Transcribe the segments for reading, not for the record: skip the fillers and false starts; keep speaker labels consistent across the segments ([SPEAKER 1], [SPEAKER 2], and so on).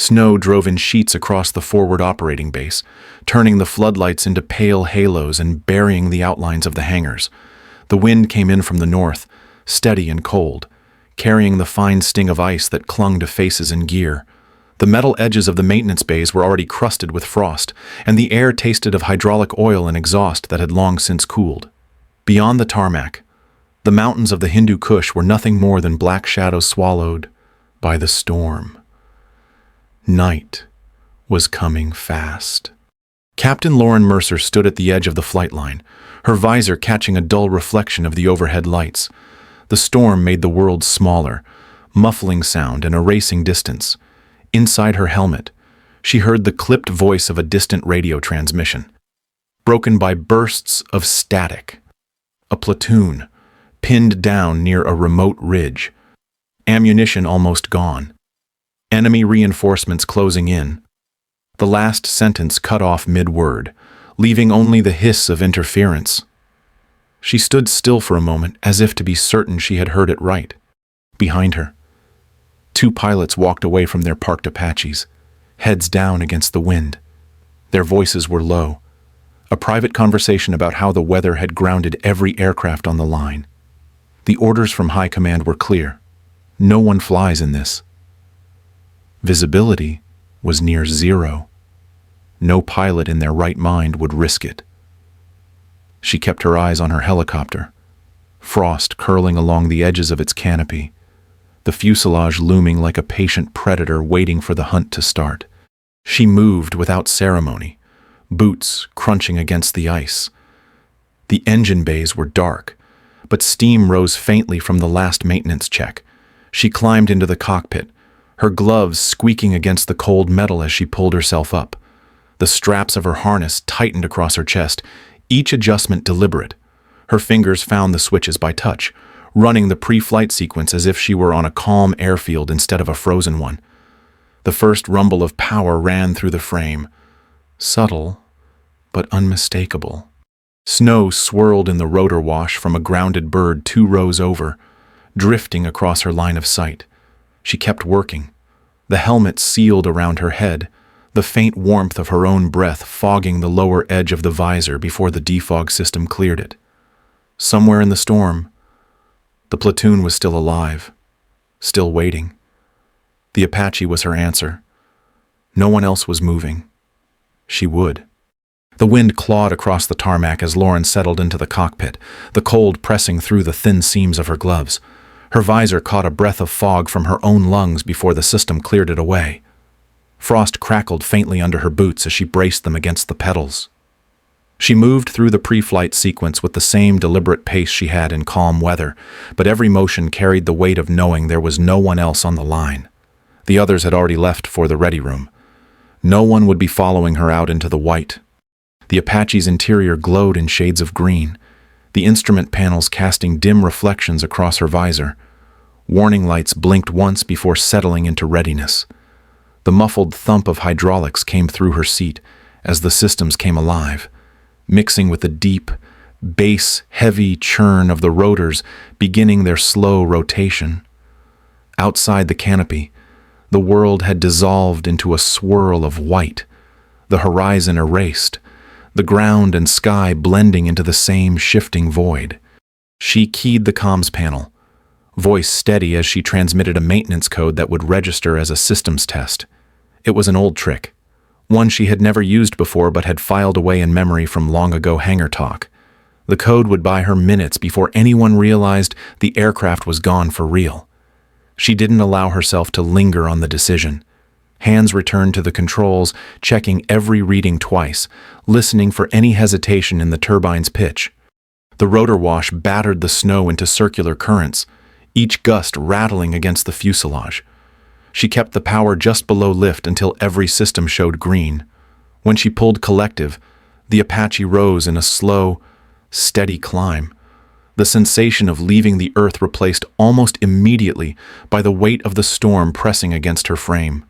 [SPEAKER 1] Snow drove in sheets across the forward operating base, turning the floodlights into pale halos and burying the outlines of the hangars. The wind came in from the north, steady and cold, carrying the fine sting of ice that clung to faces and gear. The metal edges of the maintenance bays were already crusted with frost, and the air tasted of hydraulic oil and exhaust that had long since cooled. Beyond the tarmac, the mountains of the Hindu Kush were nothing more than black shadows swallowed by the storm. Night was coming fast. Captain Lauren Mercer stood at the edge of the flight line, her visor catching a dull reflection of the overhead lights. The storm made the world smaller, muffling sound and erasing distance. Inside her helmet, she heard the clipped voice of a distant radio transmission, broken by bursts of static. A platoon, pinned down near a remote ridge. Ammunition almost gone. Enemy reinforcements closing in. The last sentence cut off mid-word, leaving only the hiss of interference. She stood still for a moment, as if to be certain she had heard it right. Behind her, two pilots walked away from their parked Apaches, heads down against the wind. Their voices were low, a private conversation about how the weather had grounded every aircraft on the line. The orders from high command were clear. No one flies in this. Visibility was near zero. No pilot in their right mind would risk it. She kept her eyes on her helicopter, frost curling along the edges of its canopy, the fuselage looming like a patient predator waiting for the hunt to start. She moved without ceremony, boots crunching against the ice. The engine bays were dark, but steam rose faintly from the last maintenance check. She climbed into the cockpit, her gloves squeaking against the cold metal as she pulled herself up. The straps of her harness tightened across her chest, each adjustment deliberate. Her fingers found the switches by touch, running the pre-flight sequence as if she were on a calm airfield instead of a frozen one. The first rumble of power ran through the frame, subtle but unmistakable. Snow swirled in the rotor wash from a grounded bird 2 rows over, drifting across her line of sight. She kept working, the helmet sealed around her head, the faint warmth of her own breath fogging the lower edge of the visor before the defog system cleared it. Somewhere in the storm, the platoon was still alive, still waiting. The Apache was her answer. No one else was moving. She would. The wind clawed across the tarmac as Lauren settled into the cockpit, the cold pressing through the thin seams of her gloves. Her visor caught a breath of fog from her own lungs before the system cleared it away. Frost crackled faintly under her boots as she braced them against the pedals. She moved through the pre-flight sequence with the same deliberate pace she had in calm weather, but every motion carried the weight of knowing there was no one else on the line. The others had already left for the ready room. No one would be following her out into the white. The Apache's interior glowed in shades of green, the instrument panels casting dim reflections across her visor. Warning lights blinked once before settling into readiness. The muffled thump of hydraulics came through her seat as the systems came alive, mixing with the deep, bass, heavy churn of the rotors beginning their slow rotation. Outside the canopy, the world had dissolved into a swirl of white, the horizon erased, the ground and sky blending into the same shifting void. She keyed the comms panel, voice steady as she transmitted a maintenance code that would register as a systems test. It was an old trick, one she had never used before but had filed away in memory from long ago hangar talk. The code would buy her minutes before anyone realized the aircraft was gone for real. She didn't allow herself to linger on the decision. Hands returned to the controls, checking every reading twice, listening for any hesitation in the turbine's pitch. The rotor wash battered the snow into circular currents, each gust rattling against the fuselage. She kept the power just below lift until every system showed green. When she pulled collective, the Apache rose in a slow, steady climb. The sensation of leaving the earth replaced almost immediately by the weight of the storm pressing against her frame.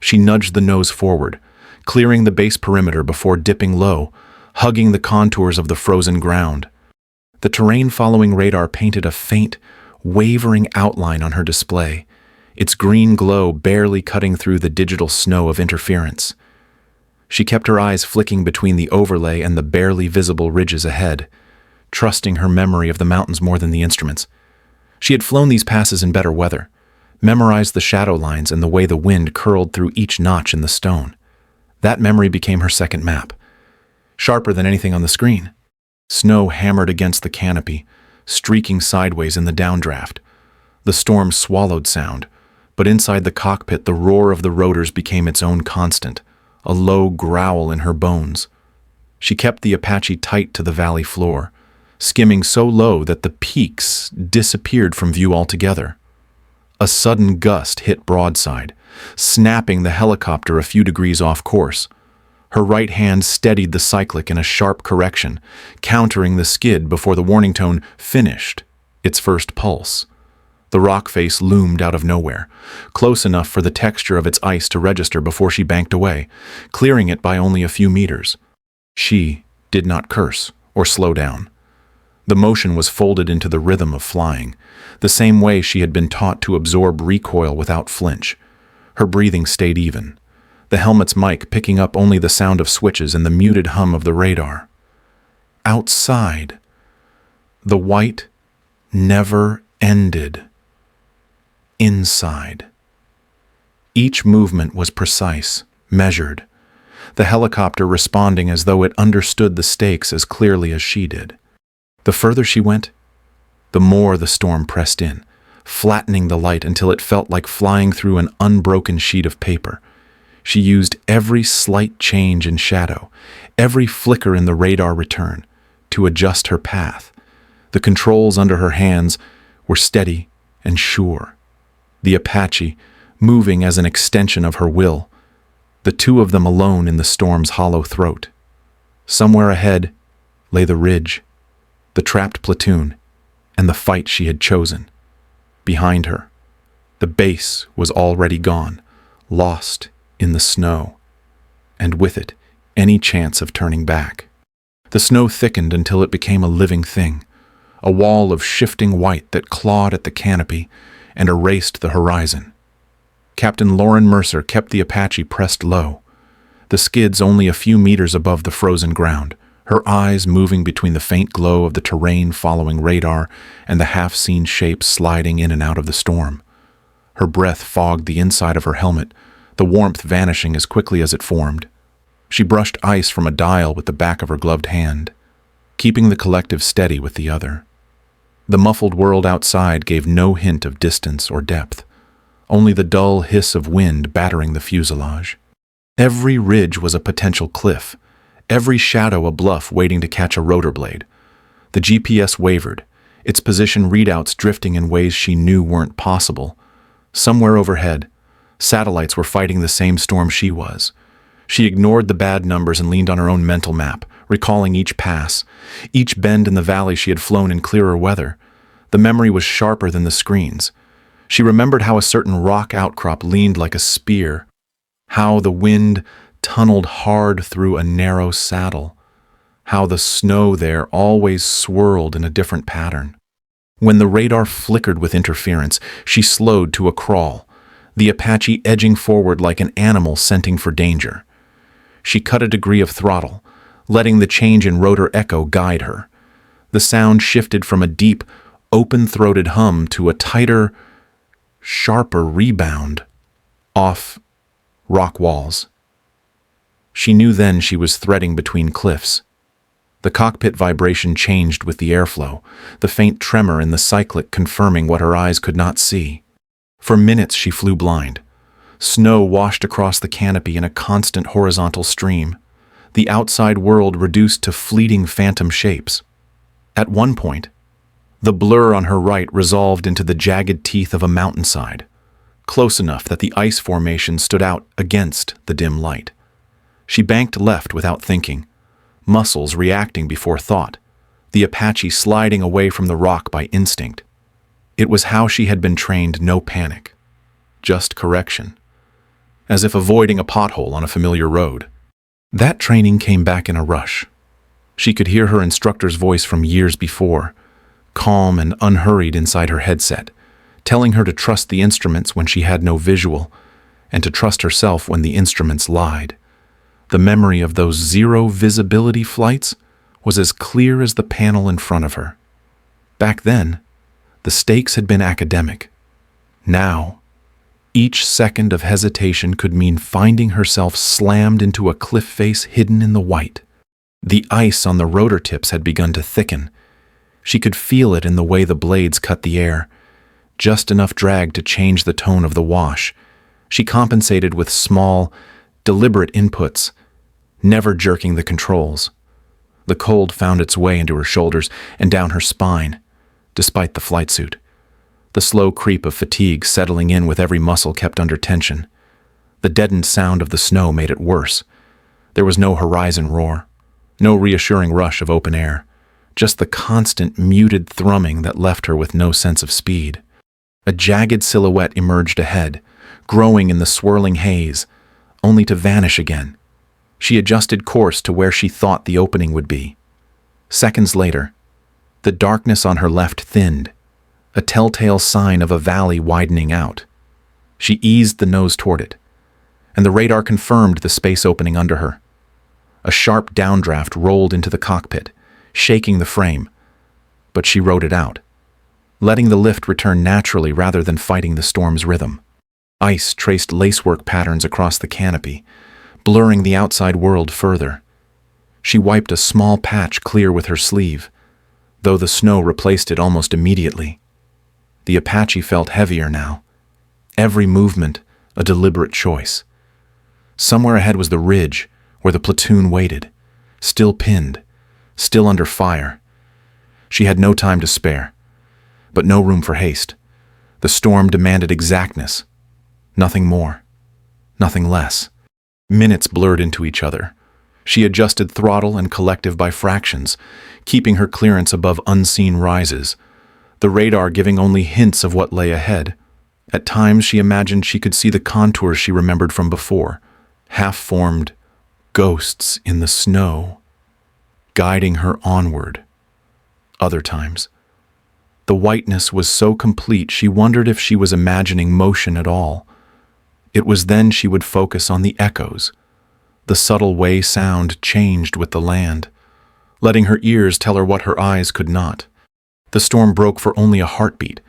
[SPEAKER 1] She nudged the nose forward, clearing the base perimeter before dipping low, hugging the contours of the frozen ground. The terrain-following radar painted a faint, wavering outline on her display, its green glow barely cutting through the digital snow of interference. She kept her eyes flicking between the overlay and the barely visible ridges ahead, trusting her memory of the mountains more than the instruments. She had flown these passes in better weather, memorized the shadow lines and the way the wind curled through each notch in the stone. That memory became her second map, sharper than anything on the screen. Snow hammered against the canopy, streaking sideways in the downdraft. The storm swallowed sound, but inside the cockpit the roar of the rotors became its own constant, a low growl in her bones. She kept the Apache tight to the valley floor, skimming so low that the peaks disappeared from view altogether. A sudden gust hit broadside, snapping the helicopter a few degrees off course. Her right hand steadied the cyclic in a sharp correction, countering the skid before the warning tone finished its first pulse. The rock face loomed out of nowhere, close enough for the texture of its ice to register before she banked away, clearing it by only a few meters. She did not curse or slow down. The motion was folded into the rhythm of flying, the same way she had been taught to absorb recoil without flinch. Her breathing stayed even, the helmet's mic picking up only the sound of switches and the muted hum of the radar. Outside, the white never ended. Inside. Each movement was precise, measured, the helicopter responding as though it understood the stakes as clearly as she did. The further she went, the more the storm pressed in, flattening the light until it felt like flying through an unbroken sheet of paper. She used every slight change in shadow, every flicker in the radar return, to adjust her path. The controls under her hands were steady and sure. The Apache, moving as an extension of her will, the two of them alone in the storm's hollow throat. Somewhere ahead lay the ridge, the trapped platoon, and the fight she had chosen. Behind her, the base was already gone, lost in the snow, and with it, any chance of turning back. The snow thickened until it became a living thing, a wall of shifting white that clawed at the canopy and erased the horizon. Captain Lauren Mercer kept the Apache pressed low, the skids only a few meters above the frozen ground, her eyes moving between the faint glow of the terrain following radar and the half-seen shapes sliding in and out of the storm. Her breath fogged the inside of her helmet, the warmth vanishing as quickly as it formed. She brushed ice from a dial with the back of her gloved hand, keeping the collective steady with the other. The muffled world outside gave no hint of distance or depth, only the dull hiss of wind battering the fuselage. Every ridge was a potential cliff, every shadow a bluff waiting to catch a rotor blade. The GPS wavered, its position readouts drifting in ways she knew weren't possible. Somewhere overhead, satellites were fighting the same storm she was. She ignored the bad numbers and leaned on her own mental map, recalling each pass, each bend in the valley she had flown in clearer weather. The memory was sharper than the screens. She remembered how a certain rock outcrop leaned like a spear, how the wind tunneled hard through a narrow saddle, how the snow there always swirled in a different pattern. When the radar flickered with interference, she slowed to a crawl, the Apache edging forward like an animal scenting for danger. She cut a degree of throttle, letting the change in rotor echo guide her. The sound shifted from a deep, open-throated hum to a tighter, sharper rebound off rock walls. She knew then she was threading between cliffs. The cockpit vibration changed with the airflow, the faint tremor in the cyclic confirming what her eyes could not see. For minutes she flew blind. Snow washed across the canopy in a constant horizontal stream, the outside world reduced to fleeting phantom shapes. At one point, the blur on her right resolved into the jagged teeth of a mountainside, close enough that the ice formation stood out against the dim light. She banked left without thinking, muscles reacting before thought, the Apache sliding away from the rock by instinct. It was how she had been trained: no panic, just correction, as if avoiding a pothole on a familiar road. That training came back in a rush. She could hear her instructor's voice from years before, calm and unhurried inside her headset, telling her to trust the instruments when she had no visual, and to trust herself when the instruments lied. The memory of those zero-visibility flights was as clear as the panel in front of her. Back then, the stakes had been academic. Now, each second of hesitation could mean finding herself slammed into a cliff face hidden in the white. The ice on the rotor tips had begun to thicken. She could feel it in the way the blades cut the air, just enough drag to change the tone of the wash. She compensated with small, deliberate inputs, never jerking the controls. The cold found its way into her shoulders and down her spine, despite the flight suit. The slow creep of fatigue settling in with every muscle kept under tension. The deadened sound of the snow made it worse. There was no horizon roar, no reassuring rush of open air, just the constant muted thrumming that left her with no sense of speed. A jagged silhouette emerged ahead, growing in the swirling haze, only to vanish again. She adjusted course to where she thought the opening would be. Seconds later, the darkness on her left thinned, a telltale sign of a valley widening out. She eased the nose toward it, and the radar confirmed the space opening under her. A sharp downdraft rolled into the cockpit, shaking the frame, but she rode it out, letting the lift return naturally rather than fighting the storm's rhythm. Ice traced lacework patterns across the canopy, blurring the outside world further. She wiped a small patch clear with her sleeve, though the snow replaced it almost immediately. The Apache felt heavier now, every movement a deliberate choice. Somewhere ahead was the ridge where the platoon waited, still pinned, still under fire. She had no time to spare, but no room for haste. The storm demanded exactness, nothing more, nothing less. Minutes blurred into each other. She adjusted throttle and collective by fractions, keeping her clearance above unseen rises, the radar giving only hints of what lay ahead. At times she imagined she could see the contours she remembered from before, half-formed ghosts in the snow, guiding her onward. Other times, the whiteness was so complete she wondered if she was imagining motion at all. It was then she would focus on the echoes. The subtle way sound changed with the land, letting her ears tell her what her eyes could not. The storm broke for only a heartbeat.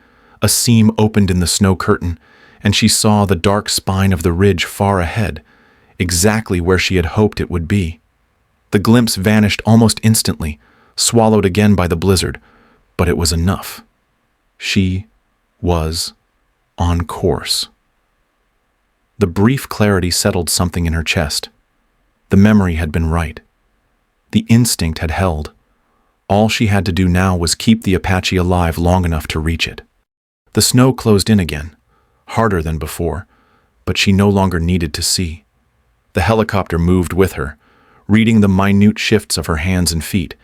[SPEAKER 1] A seam opened in the snow curtain, and she saw the dark spine of the ridge far ahead, exactly where she had hoped it would be. The glimpse vanished almost instantly, swallowed again by the blizzard, but it was enough. She was on course. The brief clarity settled something in her chest. The memory had been right. The instinct had held. All she had to do now was keep the Apache alive long enough to reach it. The snow closed in again, harder than before, but she no longer needed to see. The helicopter moved with her, reading the minute shifts of her hands and feet,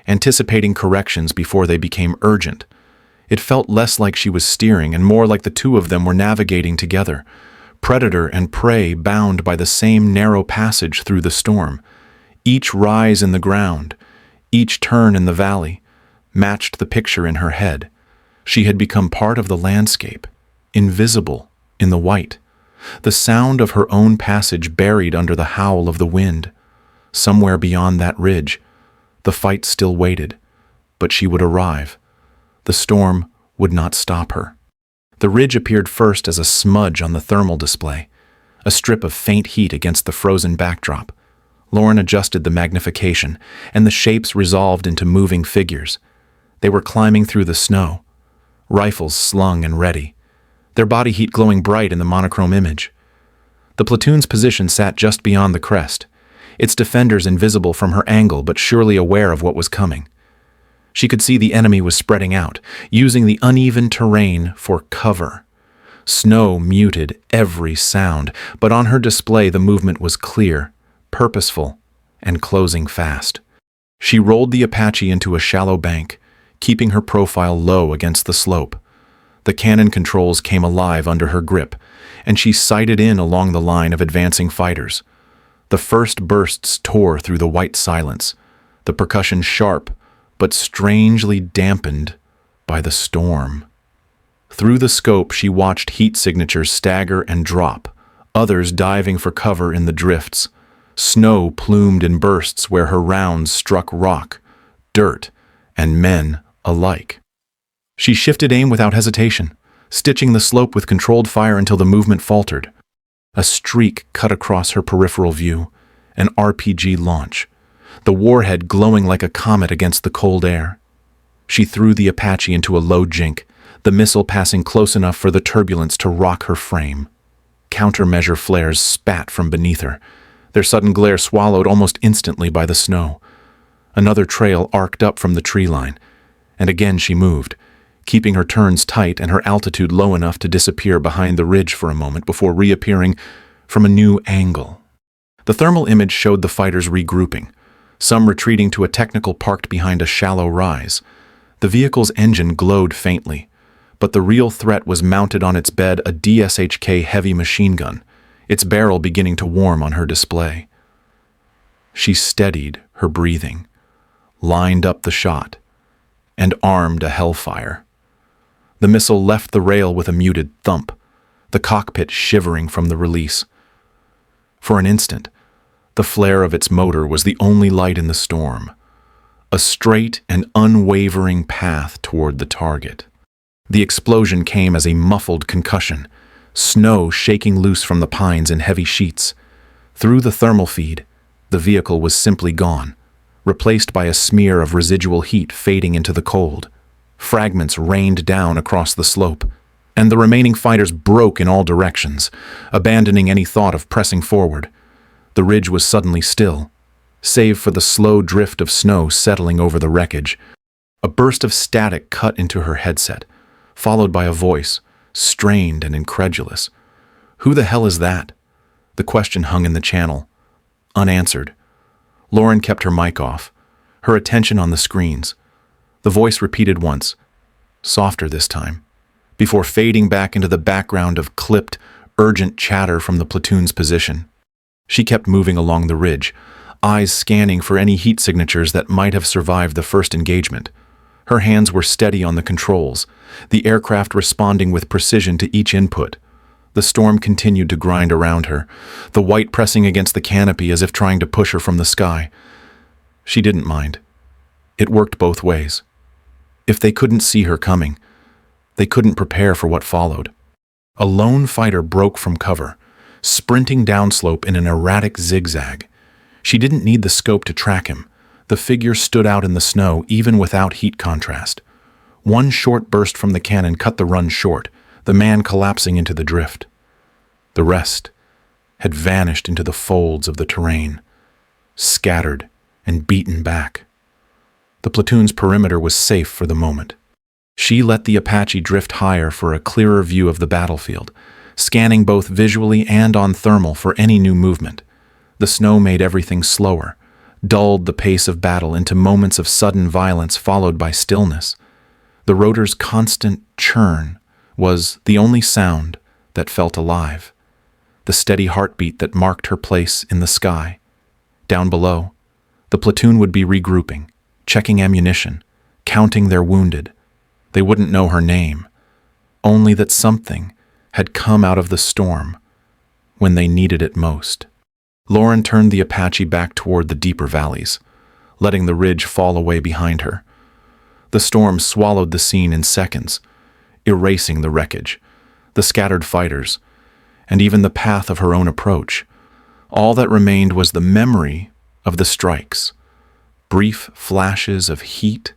[SPEAKER 1] anticipating corrections before they became urgent. It felt less like she was steering and more like the two of them were navigating together, predator and prey bound by the same narrow passage through the storm. Each rise in the ground, each turn in the valley, matched the picture in her head. She had become part of the landscape, invisible in the white, the sound of her own passage buried under the howl of the wind. Somewhere beyond that ridge, the fight still waited, but she would arrive. The storm would not stop her. The ridge appeared first as a smudge on the thermal display, a strip of faint heat against the frozen backdrop. Lauren adjusted the magnification, and the shapes resolved into moving figures. They were climbing through the snow, rifles slung and ready, their body heat glowing bright in the monochrome image. The platoon's position sat just beyond the crest, its defenders invisible from her angle but surely aware of what was coming. She could see the enemy was spreading out, using the uneven terrain for cover. Snow muted every sound, but on her display the movement was clear, purposeful, and closing fast. She rolled the Apache into a shallow bank, keeping her profile low against the slope. The cannon controls came alive under her grip, and she sighted in along the line of advancing fighters. The first bursts tore through the white silence, the percussion sharp, but strangely dampened by the storm. Through the scope, she watched heat signatures stagger and drop, others diving for cover in the drifts. Snow plumed in bursts where her rounds struck rock, dirt, and men alike. She shifted aim without hesitation, stitching the slope with controlled fire until the movement faltered. A streak cut across her peripheral view, an RPG launch, the warhead glowing like a comet against the cold air. She threw the Apache into a low jink, the missile passing close enough for the turbulence to rock her frame. Countermeasure flares spat from beneath her, their sudden glare swallowed almost instantly by the snow. Another trail arced up from the tree line, and again she moved, keeping her turns tight and her altitude low enough to disappear behind the ridge for a moment before reappearing from a new angle. The thermal image showed the fighters regrouping, some retreating to a technical parked behind a shallow rise. The vehicle's engine glowed faintly, but the real threat was mounted on its bed, a DSHK heavy machine gun, its barrel beginning to warm on her display. She steadied her breathing, lined up the shot, and armed a hellfire. The missile left the rail with a muted thump, the cockpit shivering from the release. For an instant, the flare of its motor was the only light in the storm, a straight and unwavering path toward the target. The explosion came as a muffled concussion, snow shaking loose from the pines in heavy sheets. Through the thermal feed, the vehicle was simply gone, replaced by a smear of residual heat fading into the cold. Fragments rained down across the slope, and the remaining fighters broke in all directions, abandoning any thought of pressing forward. The ridge was suddenly still, save for the slow drift of snow settling over the wreckage. A burst of static cut into her headset, followed by a voice, strained and incredulous. "Who the hell is that?" The question hung in the channel, unanswered. Lauren kept her mic off, her attention on the screens. The voice repeated once, softer this time, before fading back into the background of clipped, urgent chatter from the platoon's position. She kept moving along the ridge, eyes scanning for any heat signatures that might have survived the first engagement. Her hands were steady on the controls, the aircraft responding with precision to each input. The storm continued to grind around her, the white pressing against the canopy as if trying to push her from the sky. She didn't mind. It worked both ways. If they couldn't see her coming, they couldn't prepare for what followed. A lone fighter broke from cover, sprinting downslope in an erratic zigzag. She didn't need the scope to track him. The figure stood out in the snow even without heat contrast. One short burst from the cannon cut the run short, the man collapsing into the drift. The rest had vanished into the folds of the terrain, scattered and beaten back. The platoon's perimeter was safe for the moment. She let the Apache drift higher for a clearer view of the battlefield, scanning both visually and on thermal for any new movement. The snow made everything slower, dulled the pace of battle into moments of sudden violence followed by stillness. The rotor's constant churn was the only sound that felt alive, the steady heartbeat that marked her place in the sky. Down below, the platoon would be regrouping, checking ammunition, counting their wounded. They wouldn't know her name, only that something had come out of the storm when they needed it most. Lauren turned the Apache back toward the deeper valleys, letting the ridge fall away behind her. The storm swallowed the scene in seconds, erasing the wreckage, the scattered fighters, and even the path of her own approach. All that remained was the memory of the strikes, brief flashes of heat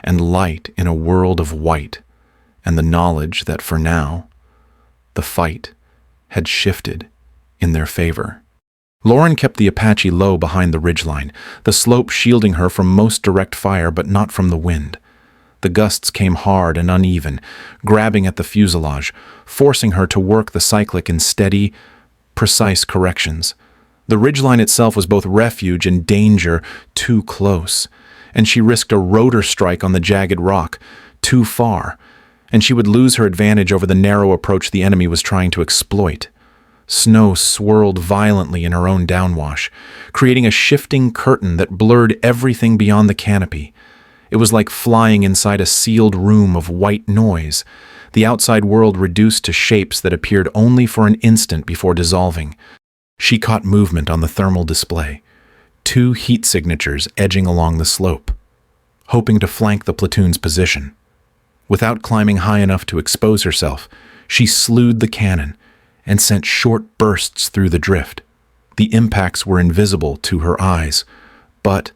[SPEAKER 1] and light in a world of white, and the knowledge that for now, the fight had shifted in their favor. Lauren kept the Apache low behind the ridgeline, the slope shielding her from most direct fire but not from the wind. The gusts came hard and uneven, grabbing at the fuselage, forcing her to work the cyclic in steady, precise corrections. The ridgeline itself was both refuge and danger, too close, and she risked a rotor strike on the jagged rock, too far, and she would lose her advantage over the narrow approach the enemy was trying to exploit. Snow swirled violently in her own downwash, creating a shifting curtain that blurred everything beyond the canopy. It was like flying inside a sealed room of white noise, the outside world reduced to shapes that appeared only for an instant before dissolving. She caught movement on the thermal display, 2 heat signatures edging along the slope, hoping to flank the platoon's position. Without climbing high enough to expose herself, she slewed the cannon and sent short bursts through the drift. The impacts were invisible to her eyes, but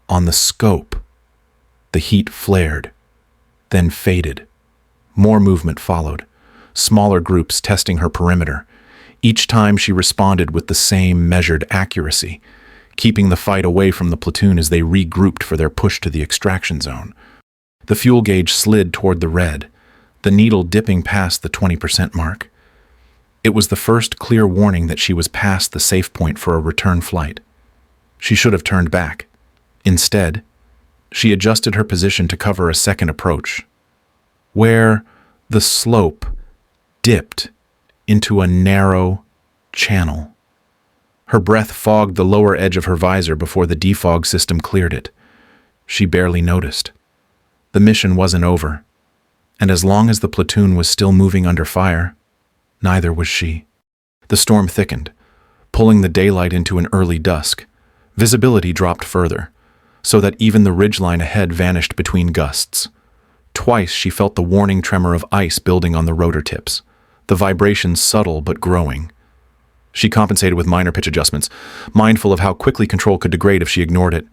[SPEAKER 1] on the scope, the heat flared, then faded. More movement followed, smaller groups testing her perimeter. Each time she responded with the same measured accuracy, keeping the fight away from the platoon as they regrouped for their push to the extraction zone. The fuel gauge slid toward the red, the needle dipping past the 20% mark. It was the first clear warning that she was past the safe point for a return flight. She should have turned back. Instead, she adjusted her position to cover a second approach, where the slope dipped into a narrow channel. Her breath fogged the lower edge of her visor before the defog system cleared it. She barely noticed. The mission wasn't over, and as long as the platoon was still moving under fire, neither was she. The storm thickened, pulling the daylight into an early dusk. Visibility dropped further, so that even the ridgeline ahead vanished between gusts. Twice she felt the warning tremor of ice building on the rotor tips, the vibrations subtle but growing. She compensated with minor pitch adjustments, mindful of how quickly control could degrade if she ignored it.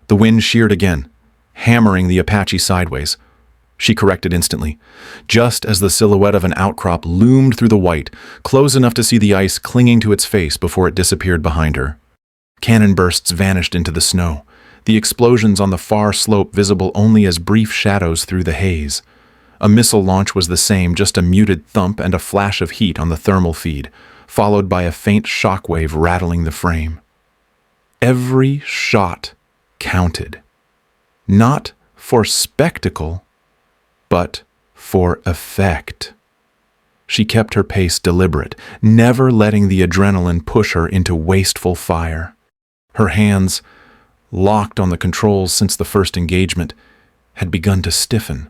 [SPEAKER 1] The wind sheared again, hammering the Apache sideways. She corrected instantly, just as the silhouette of an outcrop loomed through the white, close enough to see the ice clinging to its face before it disappeared behind her. Cannon bursts vanished into the snow, the explosions on the far slope visible only as brief shadows through the haze. A missile launch was the same, just a muted thump and a flash of heat on the thermal feed, followed by a faint shockwave rattling the frame. Every shot counted. Not for spectacle, but for effect. She kept her pace deliberate, never letting the adrenaline push her into wasteful fire. Her hands, locked on the controls since the first engagement, had begun to stiffen.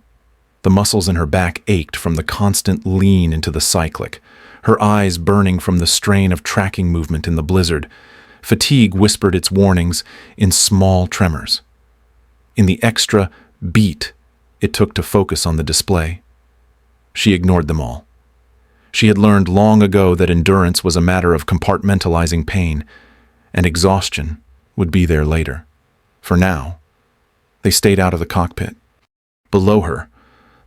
[SPEAKER 1] The muscles in her back ached from the constant lean into the cyclic, her eyes burning from the strain of tracking movement in the blizzard. Fatigue whispered its warnings in small tremors. In the extra beat it took to focus on the display, she ignored them all. She had learned long ago that endurance was a matter of compartmentalizing pain, and exhaustion would be there later. For now, they stayed out of the cockpit. Below her,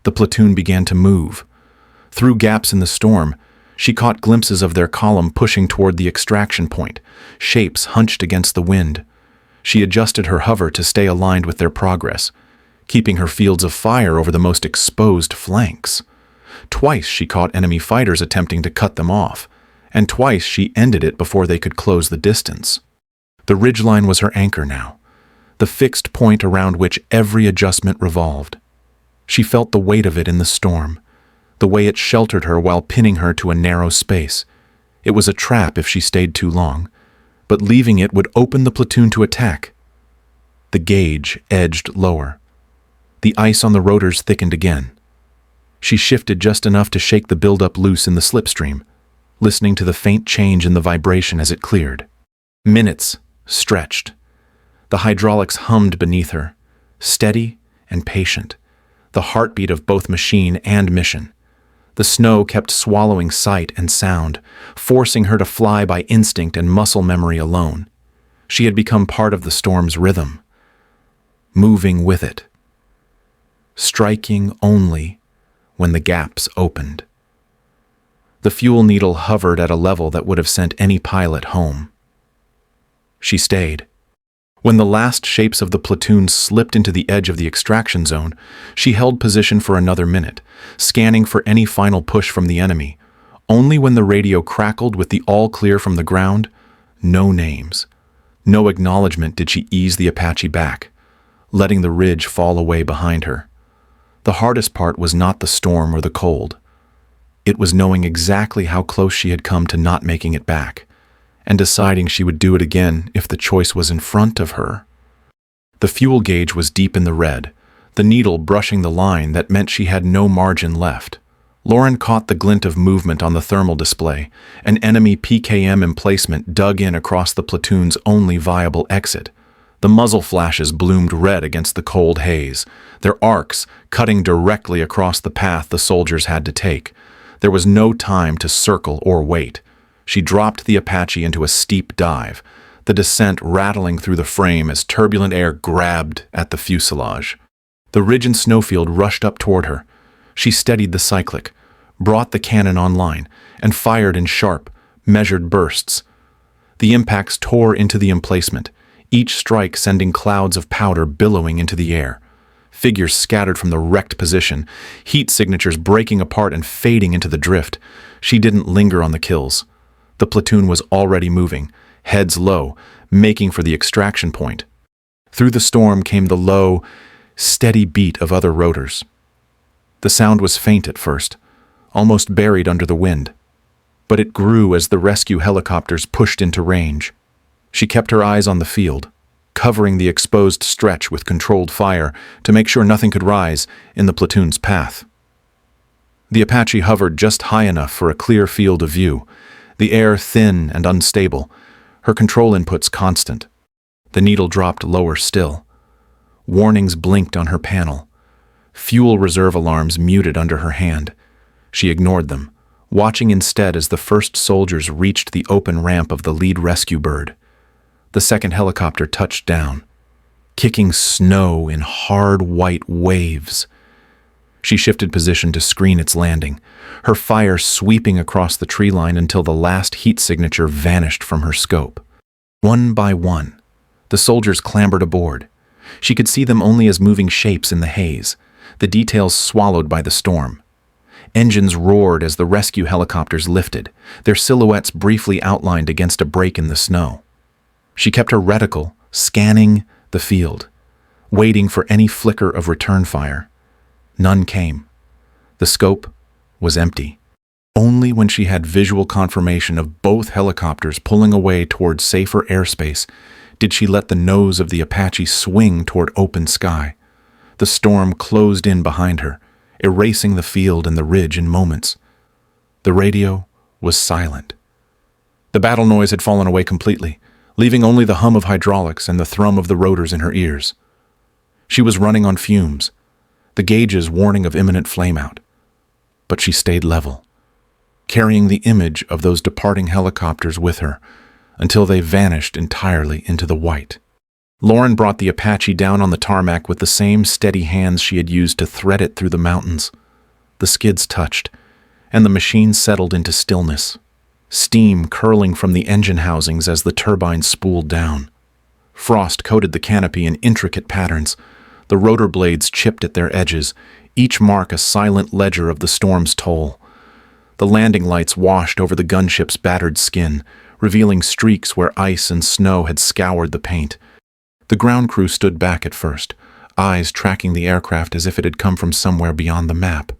[SPEAKER 1] the platoon began to move. Through gaps in the storm, she caught glimpses of their column pushing toward the extraction point, shapes hunched against the wind. She adjusted her hover to stay aligned with their progress, keeping her fields of fire over the most exposed flanks. Twice she caught enemy fighters attempting to cut them off, and twice she ended it before they could close the distance. The ridgeline was her anchor now, the fixed point around which every adjustment revolved. She felt the weight of it in the storm, the way it sheltered her while pinning her to a narrow space. It was a trap if she stayed too long, but leaving it would open the platoon to attack. The gauge edged lower. The ice on the rotors thickened again. She shifted just enough to shake the buildup loose in the slipstream, listening to the faint change in the vibration as it cleared. Minutes stretched. The hydraulics hummed beneath her, steady and patient, the heartbeat of both machine and mission. The snow kept swallowing sight and sound, forcing her to fly by instinct and muscle memory alone. She had become part of the storm's rhythm, moving with it, striking only when the gaps opened. The fuel needle hovered at a level that would have sent any pilot home. She stayed. When the last shapes of the platoon slipped into the edge of the extraction zone, she held position for another minute, scanning for any final push from the enemy. Only when the radio crackled with the all clear from the ground, no names, no acknowledgement did she ease the Apache back, letting the ridge fall away behind her. The hardest part was not the storm or the cold. It was knowing exactly how close she had come to not making it back, and deciding she would do it again if the choice was in front of her. The fuel gauge was deep in the red, the needle brushing the line that meant she had no margin left. Lauren caught the glint of movement on the thermal display. An enemy PKM emplacement dug in across the platoon's only viable exit. The muzzle flashes bloomed red against the cold haze, their arcs cutting directly across the path the soldiers had to take. There was no time to circle or wait. She dropped the Apache into a steep dive, the descent rattling through the frame as turbulent air grabbed at the fuselage. The ridge and snowfield rushed up toward her. She steadied the cyclic, brought the cannon online, and fired in sharp, measured bursts. The impacts tore into the emplacement, each strike sending clouds of powder billowing into the air. Figures scattered from the wrecked position, heat signatures breaking apart and fading into the drift. She didn't linger on the kills. The platoon was already moving, heads low, making for the extraction point. Through the storm came the low, steady beat of other rotors. The sound was faint at first, almost buried under the wind, but it grew as the rescue helicopters pushed into range. She kept her eyes on the field, covering the exposed stretch with controlled fire to make sure nothing could rise in the platoon's path. The Apache hovered just high enough for a clear field of view, the air thin and unstable, her control inputs constant. The needle dropped lower still. Warnings blinked on her panel. Fuel reserve alarms muted under her hand. She ignored them, watching instead as the first soldiers reached the open ramp of the lead rescue bird. The second helicopter touched down, kicking snow in hard white waves. She shifted position to screen its landing, her fire sweeping across the tree line until the last heat signature vanished from her scope. One by one, the soldiers clambered aboard. She could see them only as moving shapes in the haze, the details swallowed by the storm. Engines roared as the rescue helicopters lifted, their silhouettes briefly outlined against a break in the snow. She kept her reticle scanning the field, waiting for any flicker of return fire. None came. The scope was empty. Only when she had visual confirmation of both helicopters pulling away toward safer airspace did she let the nose of the Apache swing toward open sky. The storm closed in behind her, erasing the field and the ridge in moments. The radio was silent. The battle noise had fallen away completely, leaving only the hum of hydraulics and the thrum of the rotors in her ears. She was running on fumes, the gauges warning of imminent flameout. But she stayed level, carrying the image of those departing helicopters with her until they vanished entirely into the white. Lauren brought the Apache down on the tarmac with the same steady hands she had used to thread it through the mountains. The skids touched, and the machine settled into stillness, steam curling from the engine housings as the turbines spooled down. Frost coated the canopy in intricate patterns. The rotor blades chipped at their edges, each mark a silent ledger of the storm's toll. The landing lights washed over the gunship's battered skin, revealing streaks where ice and snow had scoured the paint. The ground crew stood back at first, eyes tracking the aircraft as if it had come from somewhere beyond the map.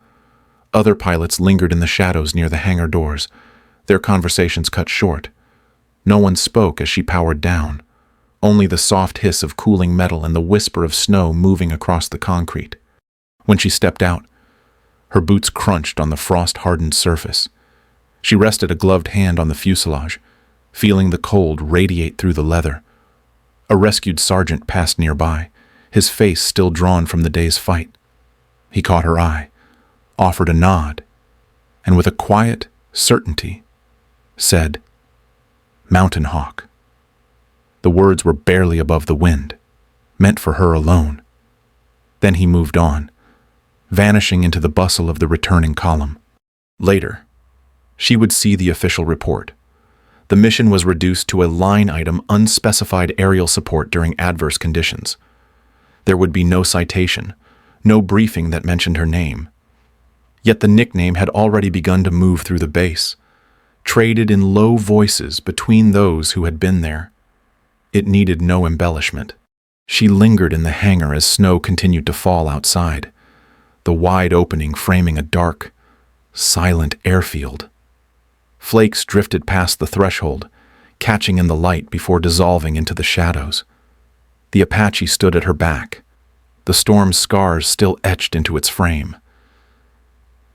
[SPEAKER 1] Other pilots lingered in the shadows near the hangar doors, their conversations cut short. No one spoke as she powered down, only the soft hiss of cooling metal and the whisper of snow moving across the concrete. When she stepped out, her boots crunched on the frost-hardened surface. She rested a gloved hand on the fuselage, feeling the cold radiate through the leather. A rescued sergeant passed nearby, his face still drawn from the day's fight. He caught her eye, offered a nod, and with a quiet certainty, said, "Mountain Hawk." The words were barely above the wind, meant for her alone. Then he moved on, vanishing into the bustle of the returning column. Later, she would see the official report. The mission was reduced to a line-item unspecified aerial support during adverse conditions. There would be no citation, no briefing that mentioned her name. Yet the nickname had already begun to move through the base, traded in low voices between those who had been there. It needed no embellishment. She lingered in the hangar as snow continued to fall outside, the wide opening framing a dark, silent airfield. Flakes drifted past the threshold, catching in the light before dissolving into the shadows. The Apache stood at her back, the storm's scars still etched into its frame.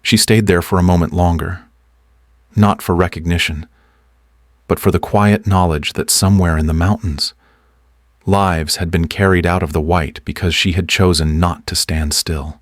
[SPEAKER 1] She stayed there for a moment longer, not for recognition, but for the quiet knowledge that somewhere in the mountains, lives had been carried out of the white because she had chosen not to stand still.